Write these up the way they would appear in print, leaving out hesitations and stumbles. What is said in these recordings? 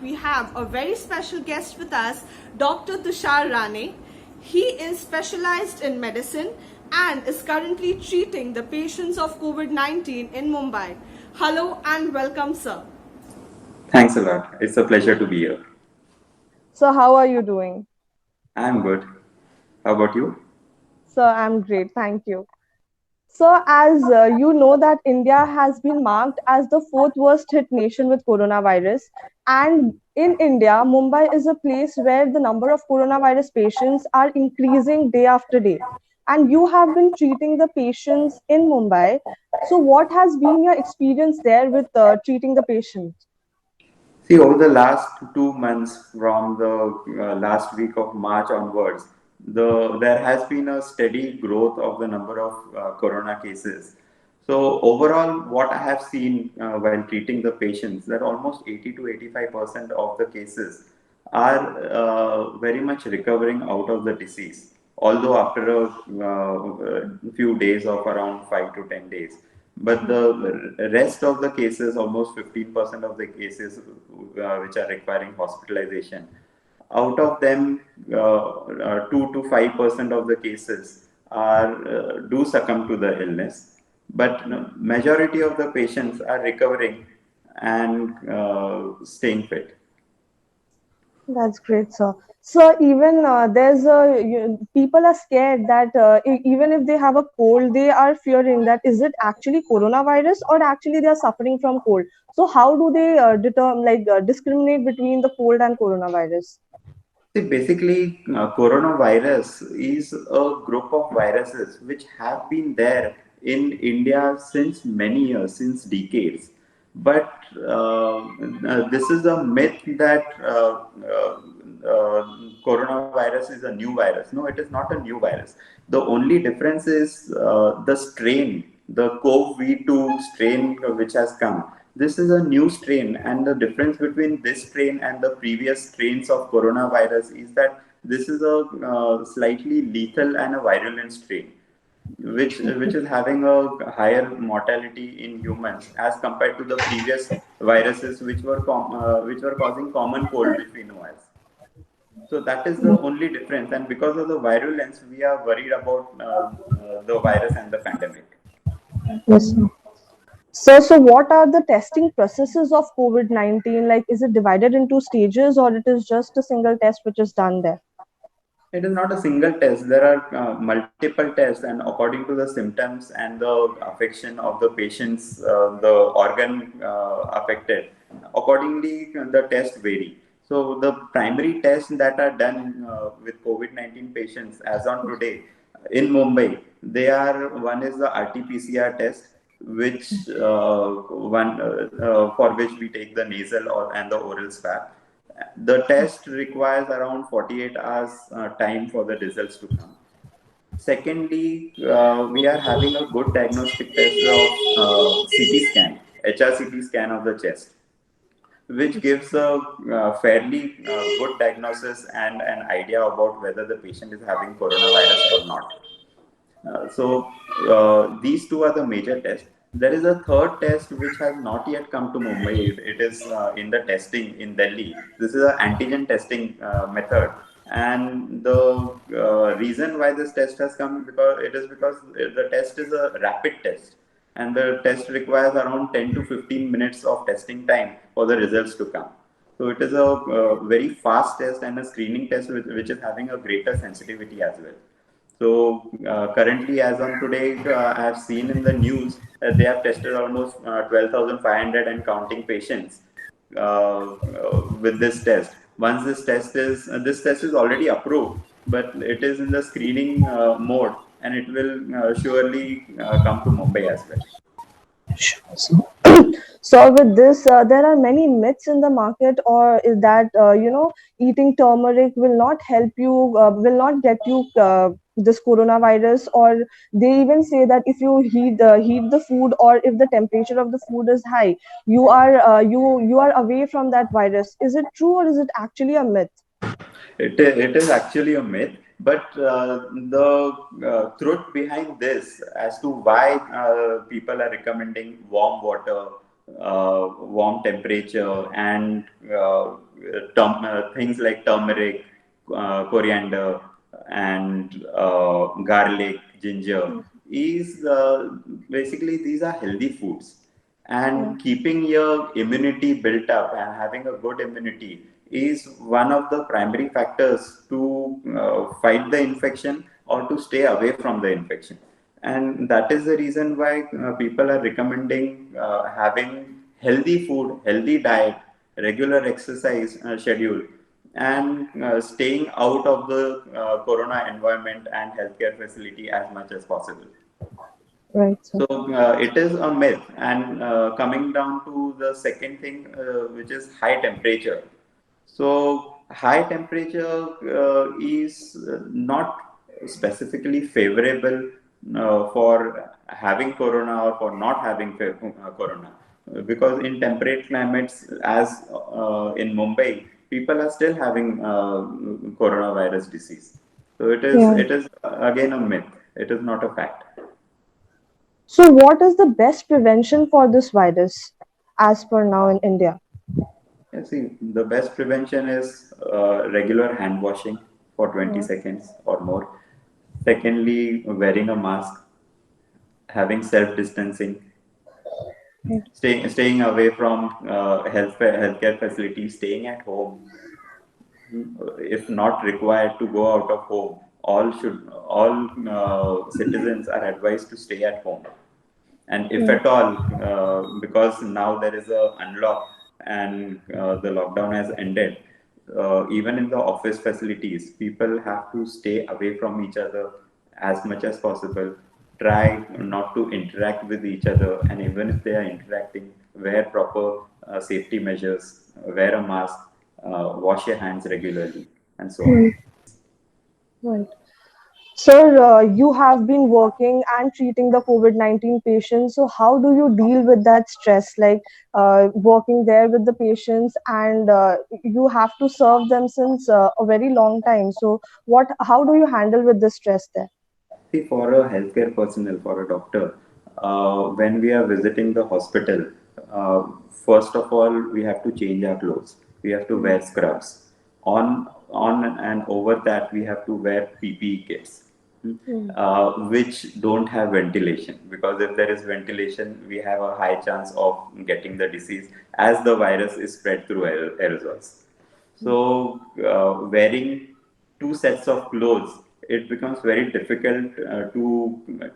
we have a very special guest with us, Dr. Tushar Rane. He is specialized in medicine and is currently treating the patients of COVID-19 in Mumbai. Hello and welcome, sir. Thanks a lot. It's a pleasure to be here. So, how are you doing? I'm good. How about you? So, I'm great, thank you. So, as you know, that India has been marked as the fourth worst hit nation with coronavirus, and in India, Mumbai is a place where the number of coronavirus patients are increasing day after day. And you have been treating the patients in Mumbai. So, what has been your experience there with treating the patients? See, over the last 2 months, from the last week of March onwards, there has been a steady growth of the number of corona cases. So overall, what I have seen while treating the patients, that almost 80 to 85% of the cases are very much recovering out of the disease. Although after a few days of around 5 to 10 days, but the rest of the cases, almost 15% of the cases which are requiring hospitalization, out of them, 2 to 5% of the cases are do succumb to the illness, but majority of the patients are recovering and staying fit. That's great, sir. So even people are scared that even if they have a cold, they are fearing that is it actually coronavirus or actually they are suffering from cold. So how do they discriminate between the cold and coronavirus? See, basically, coronavirus is a group of viruses which have been there in India since many years, since decades. But this is a myth that coronavirus is a new virus. No, it is not a new virus. The only difference is the strain, the CoV-2 strain which has come. This is a new strain, and the difference between this strain and the previous strains of coronavirus is that this is a slightly lethal and a virulent strain, which is having a higher mortality in humans as compared to the previous viruses which were causing common cold, which we know as. So that is the only difference, and because of the virulence, we are worried about the virus and the pandemic. Yes, sir. So what are the testing processes of COVID-19? Like, is it divided into stages or it is just a single test which is done there? It is not a single test. There are multiple tests, and according to the symptoms and the affection of the patients, the organ affected, accordingly the tests vary. So the primary tests that are done with COVID-19 patients as on today in Mumbai, they are, one is the RT-PCR test, which one for which we take the nasal or and the oral swab. The test requires around 48 hours time for the results to come. Secondly, we are having a good diagnostic test of CT scan, HRCT scan of the chest, which gives a fairly good diagnosis and an idea about whether the patient is having coronavirus or not. So these two are the major tests. There is a third test which has not yet come to Mumbai. It is in the testing in Delhi. This is an antigen testing method, and the reason why this test has come because the test is a rapid test, and the test requires around 10 to 15 minutes of testing time for the results to come. So it is a very fast test and a screening test which is having a greater sensitivity as well. So currently, as on today, I have seen in the news that they have tested almost 12,500 and counting patients with this test. Once this test is already approved, but it is in the screening mode, and it will surely come to Mumbai as well. So with this, there are many myths in the market, or is that eating turmeric will not help you, will not get you this coronavirus, or they even say that if you heat the food, or if the temperature of the food is high, you are away from that virus. Is it true or is it actually a myth? It is actually a myth, but the truth behind this as to why people are recommending warm water, warm temperature, and things like turmeric, coriander, and garlic, ginger, is basically these are healthy foods. Yeah. And keeping your immunity built up and having a good immunity is one of the primary factors to fight the infection or to stay away from the infection. And that is the reason why people are recommending having healthy food, healthy diet, regular exercise schedule, and staying out of the corona environment and healthcare facility as much as possible. Right, sir. So it is a myth. And coming down to the second thing, which is high temperature. So high temperature is not specifically favorable for having corona or for not having corona. Because in temperate climates, as in Mumbai, people are still having coronavirus disease. So Yeah. it is again a myth. It is not a fact. So, what is the best prevention for this virus as per now in India? Yeah, see, the best prevention is regular hand washing for 20 Yeah. seconds or more. Secondly, wearing a mask, having self distancing, Right. staying away from healthcare facilities, staying at home. If not required to go out of home, all citizens are advised to stay at home. And if Yeah. at all, because now there is a unlock and the lockdown has ended, even in the office facilities, people have to stay away from each other as much as possible. Try not to interact with each other, and even if they are interacting, wear proper safety measures, wear a mask, wash your hands regularly, and so on. Hmm. Right. Sir, you have been working and treating the COVID-19 patients. So, how do you deal with that stress? Like working there with the patients, and you have to serve them since a very long time. So, how do you handle with the stress there? See, for a healthcare personnel, for a doctor, when we are visiting the hospital, first of all, we have to change our clothes. We have to wear scrubs. On and over that, we have to wear PPE kits, Hmm. which don't have ventilation. Because if there is ventilation, we have a high chance of getting the disease as the virus is spread through aerosols. So, wearing two sets of clothes, it becomes very difficult to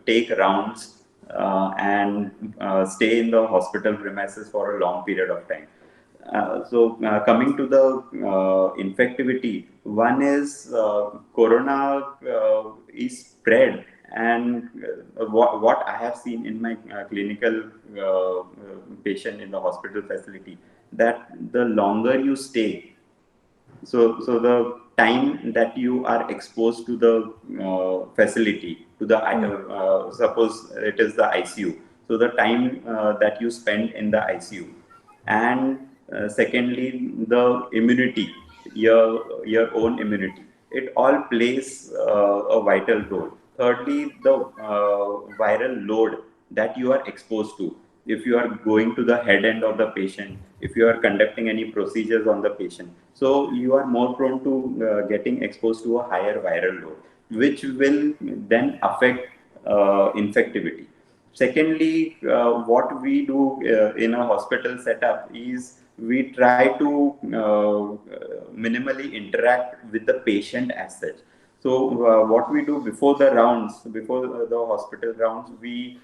take rounds and stay in the hospital premises for a long period of time. Coming to the infectivity, one is corona is spread, and what I have seen in my clinical patient in the hospital facility, that the longer you stay, so the time that you are exposed to the facility, to the Hmm. suppose it is the ICU. So the time that you spend in the ICU, and secondly the immunity, your own immunity, it all plays a vital role. Thirdly, the viral load that you are exposed to, if you are going to the head end of the patient, if you are conducting any procedures on the patient, so you are more prone to getting exposed to a higher viral load, which will then affect infectivity. Secondly, what we do in a hospital setup is we try to minimally interact with the patient as such. So, what we do before the rounds, before the hospital rounds, we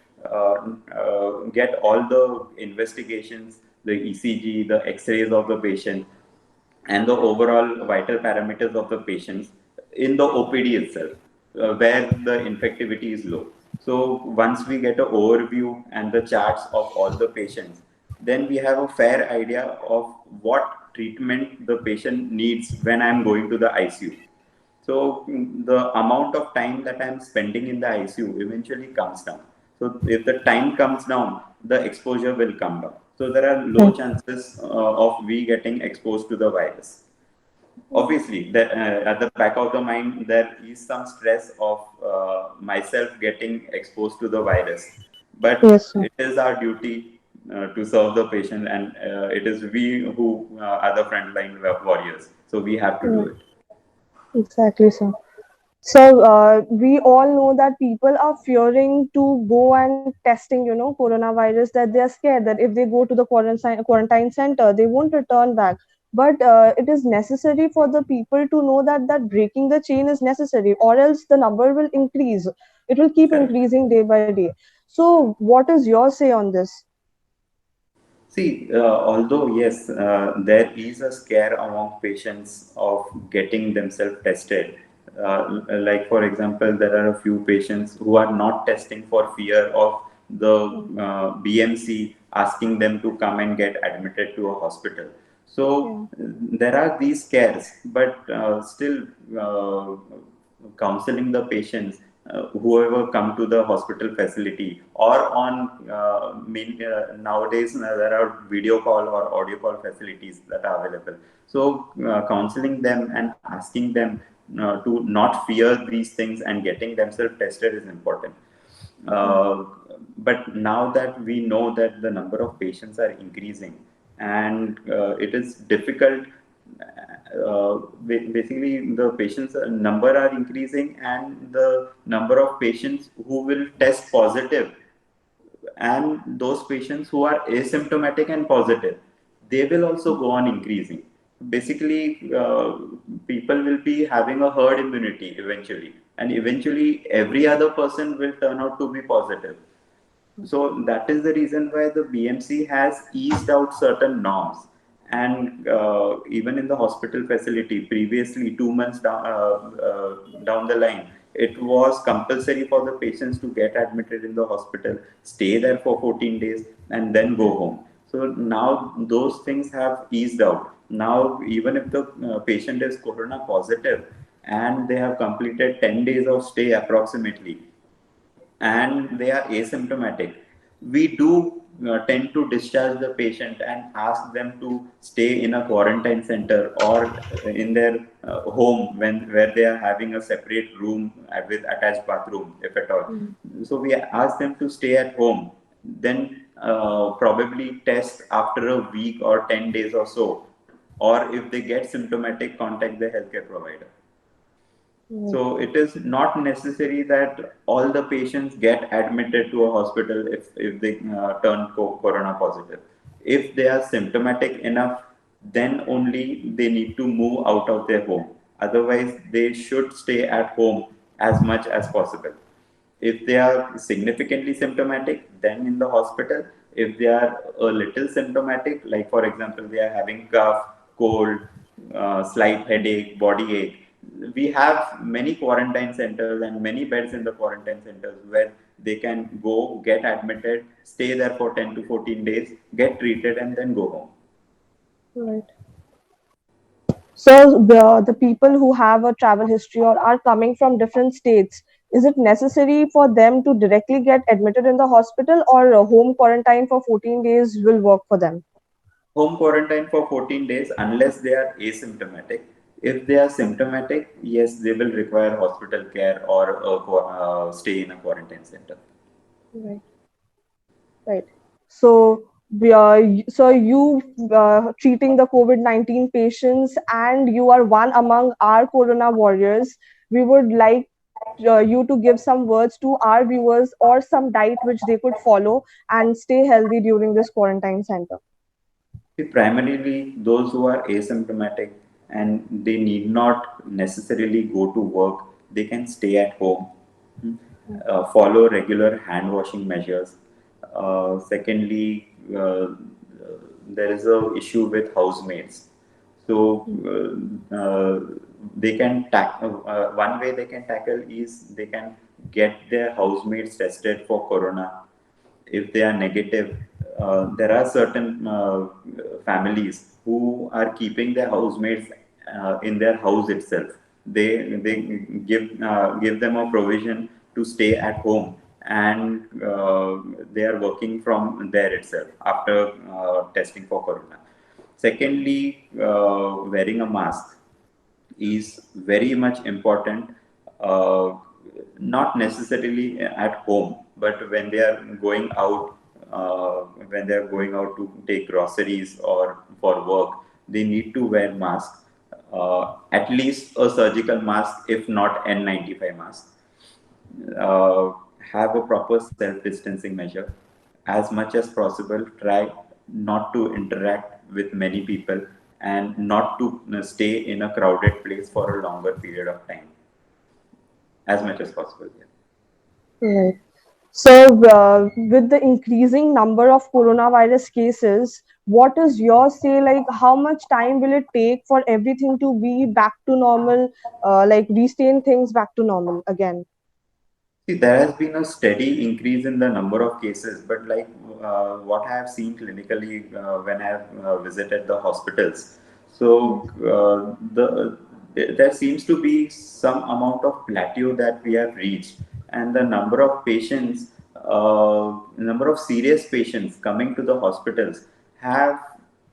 get all the investigations, the ECG, the X-rays of the patient, and the overall vital parameters of the patients in the OPD itself, where the infectivity is low. So once we get an overview and the charts of all the patients, then we have a fair idea of what treatment the patient needs when I'm going to the ICU. So the amount of time that I'm spending in the ICU eventually comes down. So if the time comes down, the exposure will come down. So there are low Right. chances of we getting exposed to the virus. Obviously, at the back of the mind, there is some stress of myself getting exposed to the virus, but Yes, sir. it is our duty. to serve the patient, and it is we who are the frontline warriors. So we have to do Right. it. Exactly, sir. So we all know that people are fearing to go and testing, coronavirus, that they are scared that if they go to the quarantine center, they won't return back. But it is necessary for the people to know that breaking the chain is necessary, or else the number will increase. It will keep Correct. increasing day by day. So, what is your say on this? See, although yes, there is a scare among patients of getting themselves tested. Like for example, there are a few patients who are not testing for fear of the Mm. BMC asking them to come and get admitted to a hospital. So Yeah. there are these scares, but still counseling the patients, whoever come to the hospital facility or on nowadays there are video call or audio call facilities that are available. So counseling them and asking them to not fear these things and getting themselves tested is important. Mm. uh, but now that we know that the number of patients are increasing and it is difficult, basically the patients number are increasing and the number of patients who will test positive and those patients who are asymptomatic and positive, they will also go on increasing. Basically, people will be having a herd immunity eventually, and eventually every other person will turn out to be positive. So that is the reason why the BMC has eased out certain norms. And even in the hospital facility, previously 2 months down the line, it was compulsory for the patients to get admitted in the hospital, stay there for 14 days, and then go home. So now those things have eased out. Now, even if the patient is corona positive and they have completed 10 days of stay approximately, and they are asymptomatic, we do tend to discharge the patient and ask them to stay in a quarantine center or in their home when where they are having a separate room with attached bathroom, if at all. Mm. So we ask them to stay at home, then probably test after a week or 10 days or so, or if they get symptomatic, contact the healthcare provider. Right. So it is not necessary that all the patients get admitted to a hospital if they turn corona positive. If they are symptomatic enough, then only they need to move out of their home. Otherwise, they should stay at home as much as possible. If they are significantly symptomatic, then in the hospital. If they are a little symptomatic, like for example, they are having cough, cold, slight headache, body ache, we have many quarantine centers and many beds in the quarantine centers where they can go, get admitted, stay there for 10 to 14 days, get treated, and then go home. Right. So the people who have a travel history or are coming from different states, is it necessary for them to directly get admitted in the hospital, or a home quarantine for 14 days will work for them? Home quarantine for 14 days unless they are asymptomatic. If they are symptomatic, yes, they will require hospital care or stay in a quarantine center. Right. Right. So so you treating the COVID-19 patients, and you are one among our Corona warriors. We would like you to give some words to our viewers, or some diet which they could follow and stay healthy during this quarantine center. See, primarily those who are asymptomatic and they need not necessarily go to work, they can stay at home. Hmm. Follow regular hand washing measures. Secondly, there is a issue with housemaids. So they can one way they can tackle is they can get their housemates tested for corona. If they are negative, there are certain families who are keeping their housemates in their house itself. They give them a provision to stay at home, and they are working from there itself after testing for corona. Secondly, wearing a mask is very much important, not necessarily at home, but when they are going out, when they're going out to take groceries or for work, they need to wear mask, at least a surgical mask, if not N95 mask. uh, have a proper self distancing measure. As much as possible, try not to interact with many people and not to stay in a crowded place for a longer period of time, as much as possible. Yeah. Right. So, with the increasing number of coronavirus cases, what is your say? Like, how much time will it take for everything to be back to normal? Like, restain things back to normal again? See, there has been a steady increase in the number of cases, but like what I have seen clinically when I have visited the hospitals, so there seems to be some amount of plateau that we have reached, and the number of serious patients coming to the hospitals have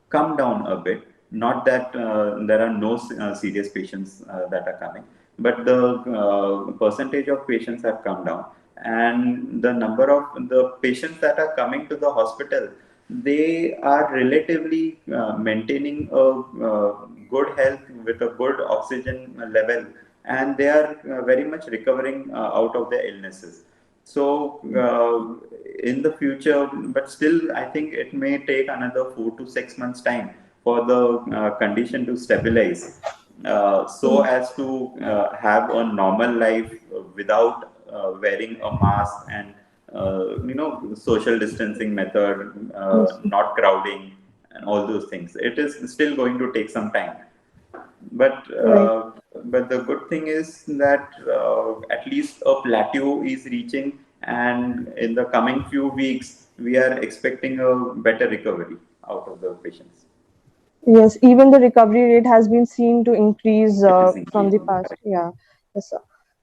come down a bit. Not that there are no serious patients that are coming, but the percentage of patients have come down, and the number of the patients that are coming to the hospital, they are relatively maintaining a good health with a good oxygen level, and they are very much recovering out of their illnesses. So in the future, but still, I think it may take another 4 to 6 months time for the condition to stabilize, so as to have a normal life without wearing a mask and social distancing method, Yes. not crowding, and all those things. It is still going to take some time, but Right. the good thing is that at least a plateau is reaching, and in the coming few weeks we are expecting a better recovery out of the patients. Yes, even the recovery rate has been seen to increase It is from the increasing. past. Yeah. Yes, sir.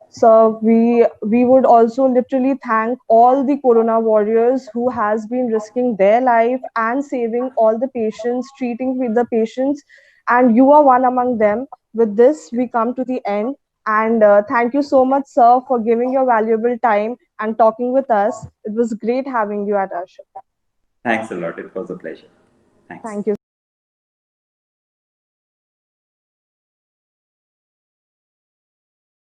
So we would also literally thank all the corona warriors who has been risking their life and saving all the patients, treating with the patients, and you are one among them. With this, we come to the end, and thank you so much, sir, for giving your valuable time and talking with us. It was great having you at our show. Thanks a lot. It was a pleasure. Thanks. Thank you.